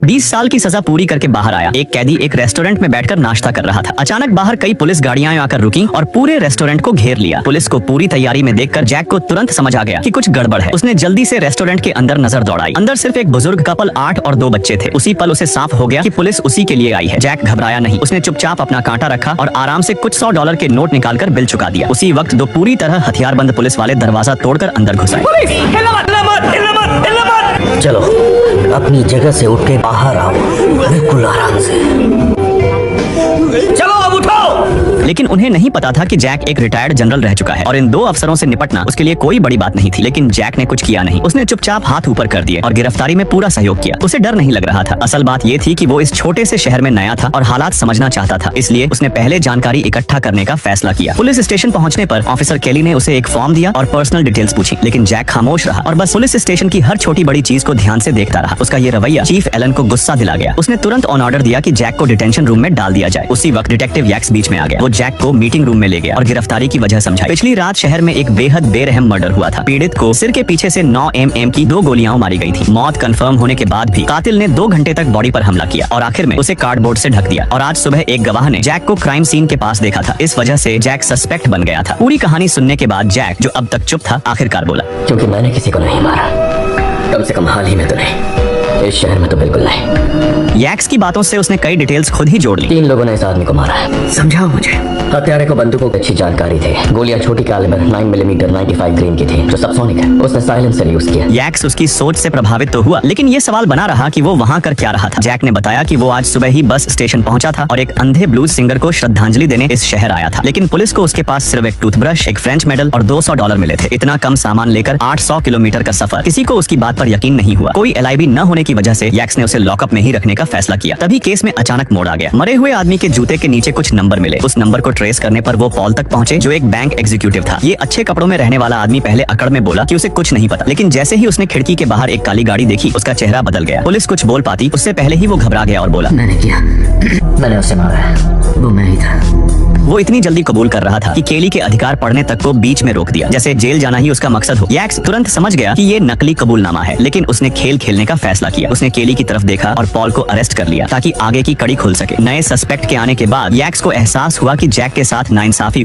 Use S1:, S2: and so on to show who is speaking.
S1: 20 साल की सजा पूरी करके बाहर आया एक कैदी एक रेस्टोरेंट में बैठकर नाश्ता कर रहा था। अचानक बाहर कई पुलिस गाड़ियां आकर रुकी और पूरे रेस्टोरेंट को घेर लिया। पुलिस को पूरी तैयारी में देखकर जैक को तुरंत समझ आ गया कि कुछ गड़बड़ है। उसने जल्दी से रेस्टोरेंट के अंदर नजर दौड़ाई। अंदर सिर्फ एक बुजुर्ग कपल 8 और 2 बच्चे थे। उसी पल उसे साफ हो गया कि पुलिस उसी के लिए आई है। जैक घबराया नहीं, उसने चुपचाप अपना कांटा रखा और आराम से कुछ $100 के नोट निकालकर बिल चुका दिया। उसी वक्त 2 पूरी तरह हथियारबंद पुलिस वाले दरवाजा तोड़कर अंदर घुस आए।
S2: चलो अपनी जगह से उठ के बाहर आओ, बिल्कुल आराम से।
S1: चलो अब उठो। लेकिन उन्हें नहीं पता था कि जैक एक रिटायर्ड जनरल रह चुका है और इन 2 अफसरों से निपटना उसके लिए कोई बड़ी बात नहीं थी। लेकिन जैक ने कुछ किया नहीं। उसने चुपचाप हाथ ऊपर कर दिए और गिरफ्तारी में पूरा सहयोग किया। उसे डर नहीं लग रहा था। असल बात ये थी कि वो इस छोटे से शहर में नया था और हालात समझना चाहता था। इसलिए उसने पहले जानकारी इकट्ठा करने का फैसला किया। पुलिस स्टेशन पहुंचने पर ऑफिसर केली ने उसे एक फॉर्म दिया और पर्सनल डिटेल्स पूछी। लेकिन जैक खामोश रहा और बस पुलिस स्टेशन की हर छोटी बड़ी चीज को ध्यान से देखता रहा। उसका ये रवैया चीफ एलन को गुस्सा दिला गया। उसने तुरंत ऑन ऑर्डर दिया कि जैक को डिटेंशन रूम में डाल दिया जाए। उसी वक्त डिटेक्टिव यैक्स बीच में आ गया। वो जैक को मीटिंग रूम में ले गया और गिरफ्तारी की वजह समझाई। पिछली रात शहर में एक बेहद बेरहम मर्डर हुआ था। पीड़ित को सिर के पीछे से 9 mm की 2 गोलियां मारी गई थी। मौत कंफर्म होने के बाद भी कातिल ने 2 घंटे तक बॉडी पर हमला किया और आखिर में उसे कार्डबोर्ड से ढक दिया। और आज सुबह एक गवाह ने जैक को क्राइम सीन के पास देखा था। इस वजह से जैक सस्पेक्ट बन गया था। पूरी कहानी सुनने के बाद जैक, जो अब तक चुप था, आखिरकार बोला,
S2: क्योंकि मैंने किसी को नहीं मारा, कम से कम हाल ही में तो नहीं, इस शहर में तो बिल्कुल नहीं।
S1: यैक्स की बातों से उसने कई डिटेल्स खुद ही जोड़ ली।
S2: 3 लोगों ने इस आदमी को मारा है। समझाओ मुझे। हत्यारे को बंदूकों की अच्छी जानकारी थी। गोलियां छोटी कैलिबर 9 mm 95 ग्रेन की थी, जो सबसोनिक है। उसने साइलेंसर यूज किया।
S1: यैक्स उसकी सोच से प्रभावित तो हुआ, लेकिन ये सवाल बना रहा कि वो वहाँ कर क्या रहा था। जैक ने बताया कि वो आज सुबह ही बस स्टेशन पहुंचा था और एक अंधे ब्लूज सिंगर को श्रद्धांजलि देने इस शहर आया था। लेकिन पुलिस को उसके पास सिर्फ एक टूथब्रश, एक फ्रेंच मेडल और $200 मिले थे। इतना कम सामान लेकर 800 किलोमीटर का सफर। किसी को उसकी बात पर यकीन नहीं हुआ। कोई LIB न होने की वजह से यैक्स ने उसे लॉकअप में ही रखने का फैसला किया। तभी केस में अचानक मोड़ आ गया। मरे हुए आदमी के जूते के नीचे कुछ नंबर मिले। उस नंबर को ट्रेस करने पर वो पॉल तक पहुंचे, जो एक बैंक एग्जीक्यूटिव था। ये अच्छे कपड़ों में रहने वाला आदमी पहले अकड़ में बोला कि उसे कुछ नहीं पता, लेकिन जैसे ही उसने खिड़की के बाहर एक काली गाड़ी देखी, उसका चेहरा बदल गया। पुलिस कुछ बोल पाती उससे पहले ही वो घबरा गया और बोला,
S2: मैंने किया, मैंने उसे मारा है, वो मैं ही था।
S1: वो इतनी जल्दी कबूल कर रहा था कि केली के अधिकार पढ़ने तक को बीच में रोक दिया, जैसे जेल जाना ही उसका मकसद हो। यैक्स तुरंत समझ गया कि ये नकली कबूलनामा है, लेकिन उसने खेल खेलने का फैसला किया। उसने केली की तरफ देखा और पॉल को अरेस्ट कर लिया ताकि आगे की कड़ी खुल सके। नए सस्पेक्ट के आने के बाद यैक्स को एहसास हुआ कि जैक के साथ नाइंसाफी